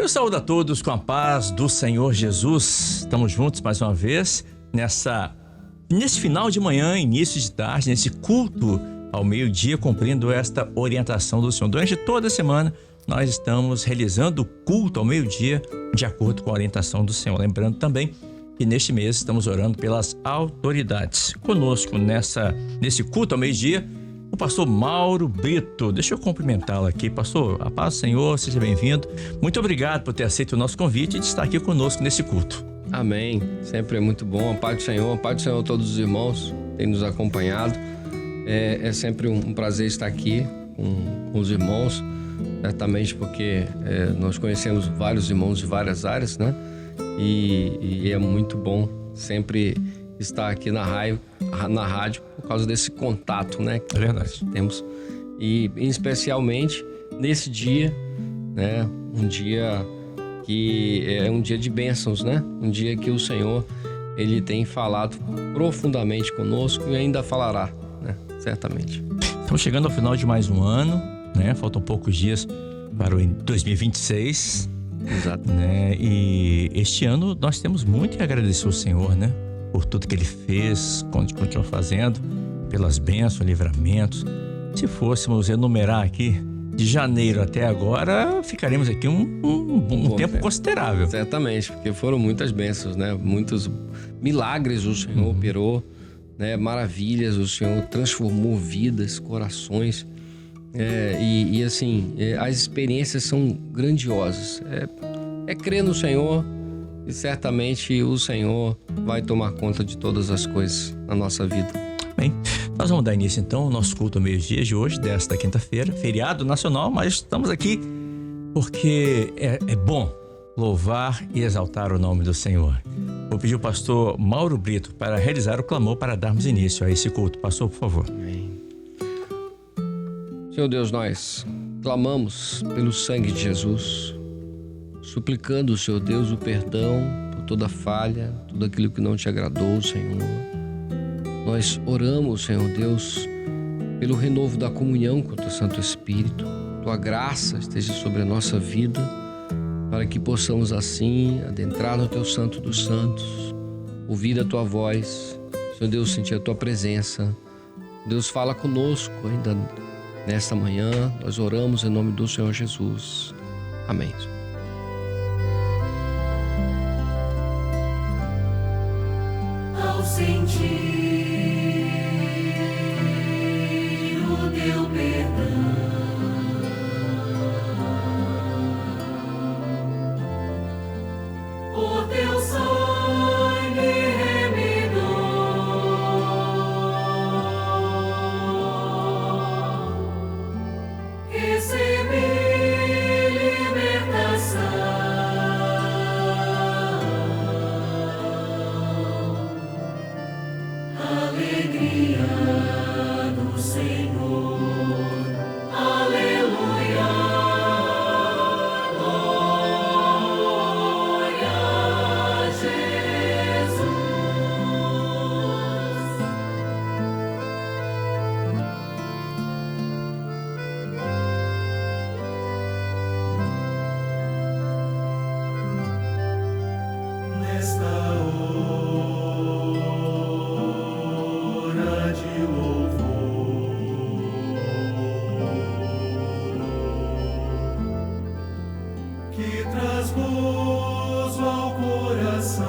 Eu saúdo a todos com a paz do Senhor Jesus. Estamos juntos mais uma vez nesse final de manhã, início de tarde, nesse culto ao meio-dia, cumprindo esta orientação do Senhor. Durante toda a semana, nós estamos realizando o culto ao meio-dia de acordo com a orientação do Senhor. Lembrando também que neste mês estamos orando pelas autoridades. Conosco nesse culto ao meio-dia, o pastor Mauro Brito. Deixa eu cumprimentá-lo aqui. Pastor, a paz do Senhor, seja bem-vindo. Muito obrigado por ter aceito o nosso convite e de estar aqui conosco nesse culto. Amém. Sempre é muito bom. A paz do Senhor a todos os irmãos que têm nos acompanhado. É sempre um prazer estar aqui com os irmãos, certamente porque nós conhecemos vários irmãos de várias áreas, né? E é muito bom sempre estar aqui na rádio por causa desse contato, né? É verdade. Temos. E especialmente nesse dia, né? Um dia que é um dia de bênçãos, né? Um dia que o Senhor, Ele tem falado profundamente conosco e ainda falará, né? Certamente. Estamos chegando ao final de mais um ano, né? Faltam poucos dias para o 2026. Exato. Né? E este ano nós temos muito que agradecer ao Senhor, né? Por tudo que Ele fez, continua fazendo, pelas bênçãos, livramentos. Se fôssemos enumerar aqui, de janeiro até agora, ficaremos aqui um tempo considerável. Certamente, porque foram muitas bênçãos, né? Muitos milagres o Senhor operou, né? Maravilhas, o Senhor transformou vidas, corações. E assim, as experiências são grandiosas. É crer no Senhor e certamente o Senhor vai tomar conta de todas as coisas na nossa vida. Bem, nós vamos dar início então ao nosso culto ao meio-dia de hoje, desta quinta-feira, feriado nacional, mas estamos aqui porque é bom louvar e exaltar o nome do Senhor. Vou pedir ao pastor Mauro Brito para realizar o clamor para darmos início a esse culto. Pastor, por favor. Amém. Senhor Deus, nós clamamos pelo sangue de Jesus, suplicando, Senhor Deus, o perdão por toda falha, tudo aquilo que não te agradou, Senhor. Nós oramos, Senhor Deus, pelo renovo da comunhão com o Teu Santo Espírito. Tua graça esteja sobre a nossa vida, para que possamos assim adentrar no Teu Santo dos Santos, ouvir a Tua voz, Senhor Deus, sentir a Tua presença. Deus, fala conosco ainda nesta manhã. Nós oramos em nome do Senhor Jesus. Amém. Ao sentir o Teu perdão, por Teu sangue remidor, recebi libertação. Alegria do Senhor, aleluia, glória a Jesus. Nesta hora de louvor, que traz gozo ao coração,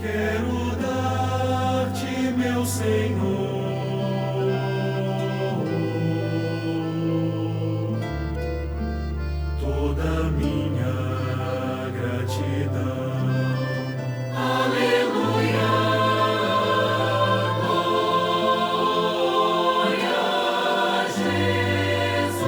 quero dar-te, meu Senhor, toda a minha gratidão. Aleluia, glória a Jesus.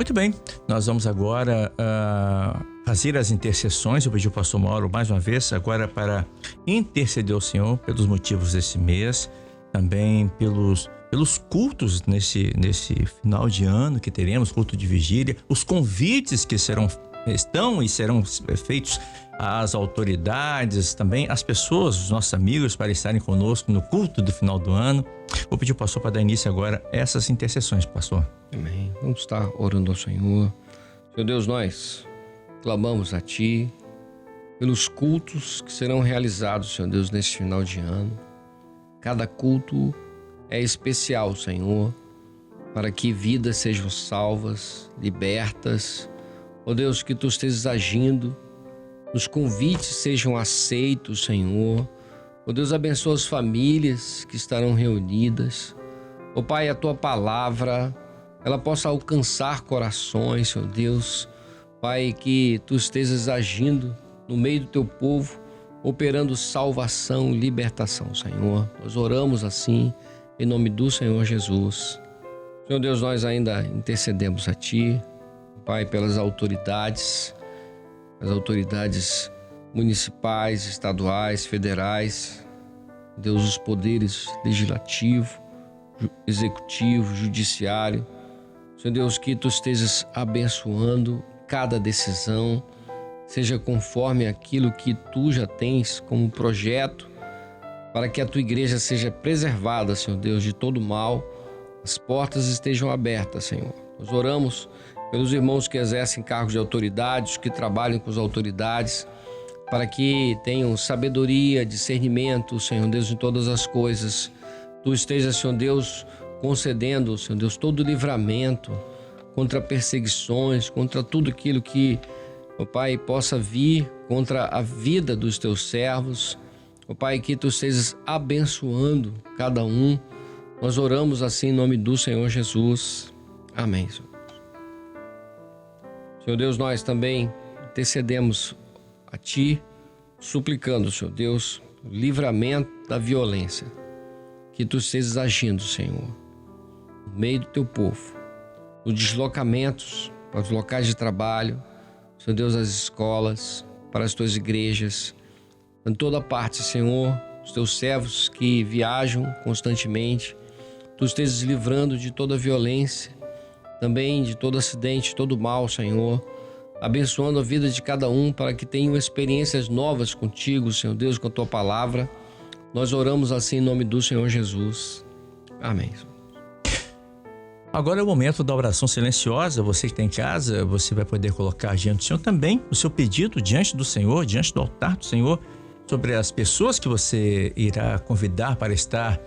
Muito bem, nós vamos agora fazer as intercessões. Eu pedi ao pastor Mauro mais uma vez agora para interceder ao Senhor pelos motivos desse mês, também pelos cultos nesse final de ano que teremos, culto de vigília, os convites que serão feitos às autoridades, também às pessoas, os nossos amigos, para estarem conosco no culto do final do ano. Vou pedir ao pastor para dar início agora a essas intercessões, pastor. Amém. Vamos estar orando ao Senhor. Senhor Deus, nós clamamos a Ti pelos cultos que serão realizados, Senhor Deus, neste final de ano. Cada culto é especial, Senhor, para que vidas sejam salvas, libertas. Ó Deus, que Tu estejas agindo, os convites sejam aceitos, Senhor. Ó Deus, abençoa as famílias que estarão reunidas. Ó Pai, a Tua palavra, ela possa alcançar corações, Senhor Deus. Pai, que Tu estejas agindo no meio do Teu povo, operando salvação, libertação, Senhor. Nós oramos assim, em nome do Senhor Jesus. Senhor Deus, nós ainda intercedemos a Ti, Pai, pelas autoridades, as autoridades municipais, estaduais, federais, Deus, os poderes legislativo, executivo, judiciário. Senhor Deus, que Tu estejas abençoando cada decisão, seja conforme aquilo que Tu já tens como projeto, para que a Tua igreja seja preservada, Senhor Deus, de todo mal, as portas estejam abertas, Senhor. Nós oramos pelos irmãos que exercem cargos de autoridade, os que trabalham com as autoridades, para que tenham sabedoria, discernimento, Senhor Deus, em todas as coisas. Tu estejas, Senhor Deus, concedendo, Senhor Deus, todo livramento contra perseguições, contra tudo aquilo que, ó Pai, possa vir contra a vida dos Teus servos. Ó Pai, que Tu estejas abençoando cada um. Nós oramos assim em nome do Senhor Jesus. Amém, Senhor. Senhor Deus, nós também intercedemos a Ti, suplicando, Senhor Deus, o livramento da violência. Que Tu estejas agindo, Senhor, no meio do Teu povo, nos deslocamentos para os locais de trabalho, Senhor Deus, as escolas, para as Tuas igrejas, em toda parte, Senhor, os Teus servos que viajam constantemente, Tu estejas livrando de toda violência, também de todo acidente, todo mal, Senhor, abençoando a vida de cada um para que tenham experiências novas contigo, Senhor Deus, com a Tua palavra. Nós oramos assim em nome do Senhor Jesus. Amém. Agora é o momento da oração silenciosa. Você que está em casa, você vai poder colocar diante do Senhor também o seu pedido diante do Senhor, diante do altar do Senhor, sobre as pessoas que você irá convidar para estar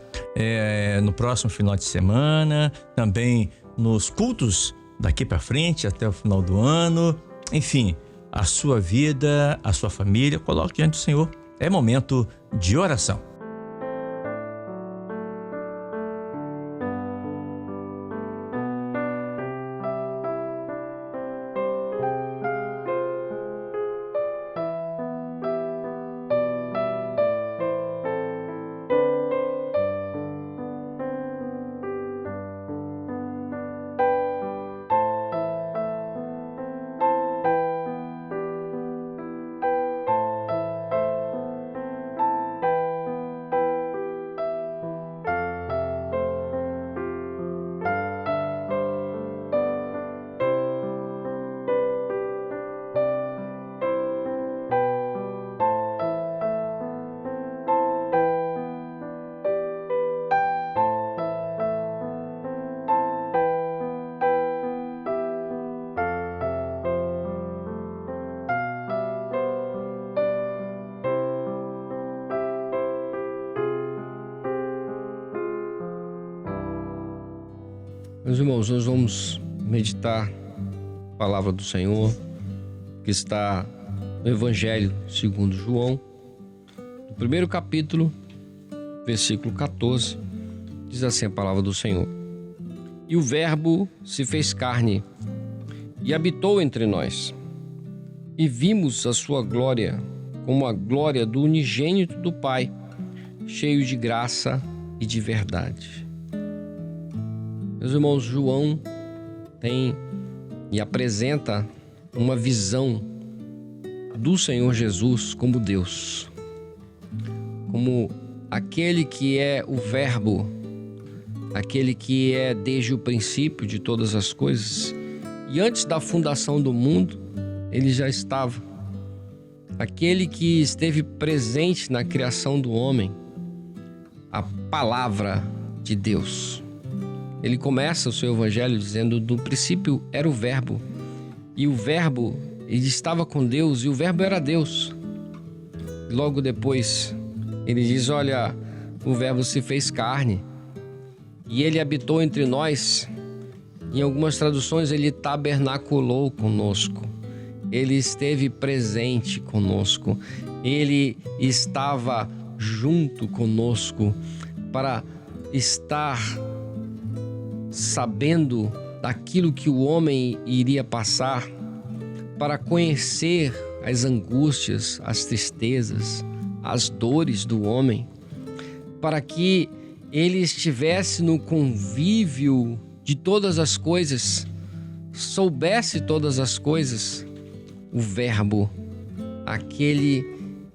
no próximo final de semana, também nos cultos daqui para frente até o final do ano. Enfim, a sua vida, a sua família, coloque diante do Senhor. É momento de oração. Meus irmãos, nós vamos meditar a palavra do Senhor, que está no Evangelho segundo João, no primeiro capítulo, versículo 14, diz assim a palavra do Senhor: E o Verbo se fez carne e habitou entre nós, e vimos a sua glória como a glória do unigênito do Pai, cheio de graça e de verdade. Meus irmãos, João tem e apresenta uma visão do Senhor Jesus como Deus, como aquele que é o Verbo, aquele que é desde o princípio de todas as coisas, e antes da fundação do mundo, ele já estava. Aquele que esteve presente na criação do homem, a palavra de Deus. Ele começa o seu evangelho dizendo: no princípio era o Verbo, e o Verbo, ele estava com Deus, e o Verbo era Deus. Logo depois, ele diz: olha, o Verbo se fez carne, e ele habitou entre nós. Em algumas traduções, ele tabernaculou conosco. Ele esteve presente conosco. Ele estava junto conosco para estar sabendo daquilo que o homem iria passar, para conhecer as angústias, as tristezas, as dores do homem, para que ele estivesse no convívio de todas as coisas, soubesse todas as coisas. O Verbo, aquele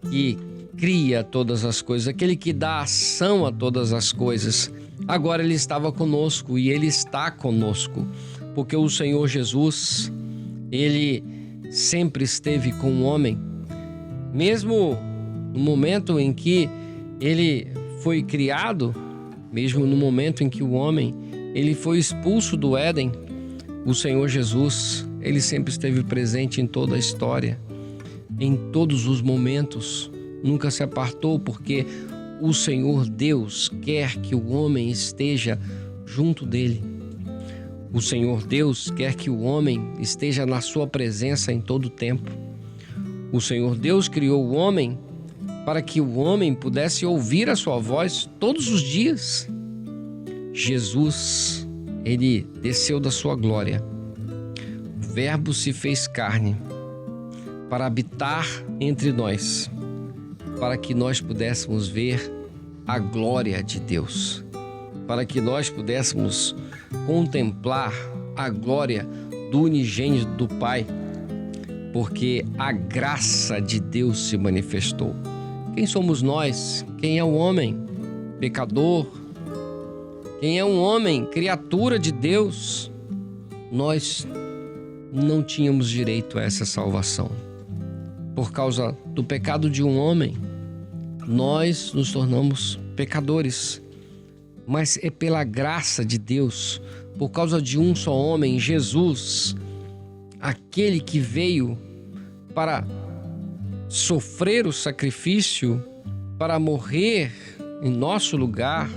que cria todas as coisas, aquele que dá ação a todas as coisas, agora ele estava conosco e ele está conosco, porque o Senhor Jesus, ele sempre esteve com o homem, mesmo no momento em que ele foi criado, mesmo no momento em que o homem ele foi expulso do Éden, o Senhor Jesus, ele sempre esteve presente em toda a história, em todos os momentos, nunca se apartou, porque o Senhor Deus quer que o homem esteja junto dele. O Senhor Deus quer que o homem esteja na sua presença em todo o tempo. O Senhor Deus criou o homem para que o homem pudesse ouvir a sua voz todos os dias. Jesus, ele desceu da sua glória. O Verbo se fez carne para habitar entre nós, para que nós pudéssemos ver a glória de Deus, para que nós pudéssemos contemplar a glória do unigênito do Pai, porque a graça de Deus se manifestou. Quem somos nós? Quem é o homem? Pecador. Quem é um homem? Criatura de Deus. Nós não tínhamos direito a essa salvação. Por causa do pecado de um homem, nós nos tornamos pecadores. Mas é pela graça de Deus, por causa de um só homem, Jesus, aquele que veio para sofrer o sacrifício, para morrer em nosso lugar,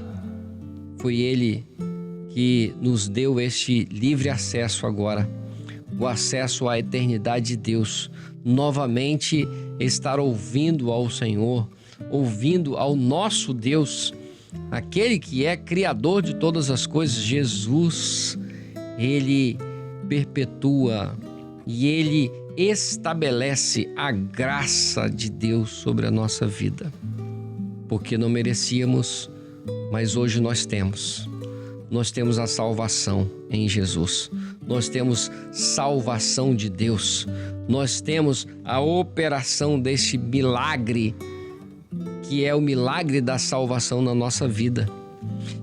foi ele que nos deu este livre acesso agora, o acesso à eternidade de Deus, novamente estar ouvindo ao Senhor, ouvindo ao nosso Deus, aquele que é criador de todas as coisas. Jesus, ele perpetua e ele estabelece a graça de Deus sobre a nossa vida, porque não merecíamos, mas hoje nós temos. Nós temos a salvação em Jesus. Nós temos salvação de Deus. Nós temos a operação deste milagre, que é o milagre da salvação na nossa vida.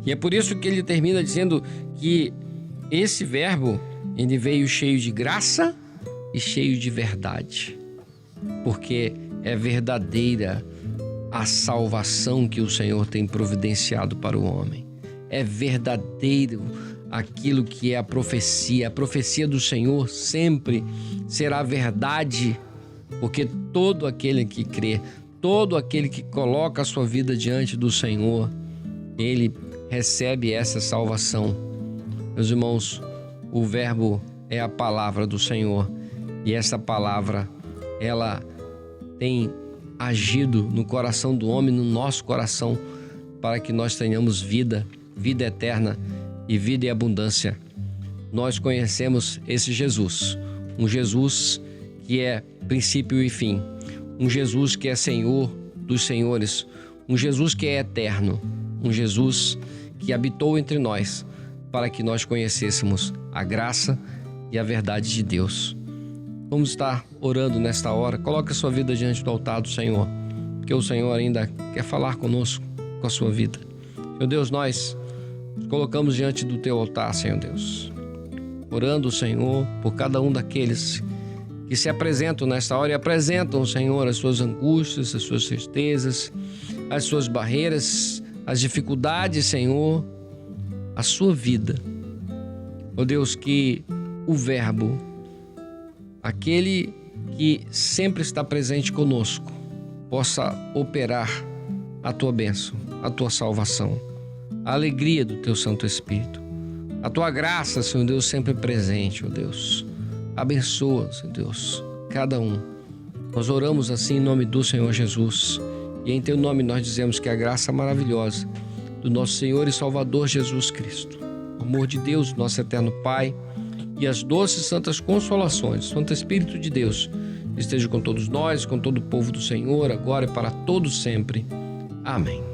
E é por isso que ele termina dizendo que esse Verbo, ele veio cheio de graça e cheio de verdade, porque é verdadeira a salvação que o Senhor tem providenciado para o homem. É verdadeiro aquilo que é a profecia do Senhor sempre será verdade, porque todo aquele que crê, todo aquele que coloca a sua vida diante do Senhor, ele recebe essa salvação. Meus irmãos, o Verbo é a palavra do Senhor, e essa palavra, ela tem agido no coração do homem, no nosso coração, para que nós tenhamos vida eterna e vida em abundância. Nós conhecemos esse Jesus, um Jesus que é princípio e fim, um Jesus que é Senhor dos senhores, um Jesus que é eterno, um Jesus que habitou entre nós para que nós conhecêssemos a graça e a verdade de Deus. Vamos estar orando nesta hora. Coloque a sua vida diante do altar do Senhor, porque o Senhor ainda quer falar conosco, com a sua vida. Meu Deus, nós nos colocamos diante do teu altar, Senhor Deus, orando, Senhor, por cada um daqueles que se apresentam nesta hora e apresentam, Senhor, as suas angústias, as suas tristezas, as suas barreiras, as dificuldades, Senhor, a sua vida. Ó Deus, que o Verbo, aquele que sempre está presente conosco, possa operar a tua bênção, a tua salvação, a alegria do teu Santo Espírito, a tua graça, Senhor Deus, sempre presente, ó Deus. Abençoa, Senhor Deus, cada um. Nós oramos assim em nome do Senhor Jesus, e em teu nome nós dizemos que a graça maravilhosa do nosso Senhor e Salvador Jesus Cristo, o amor de Deus, nosso eterno Pai, e as doces santas consolações, Santo Espírito de Deus, esteja com todos nós, com todo o povo do Senhor, agora e para todos sempre. Amém.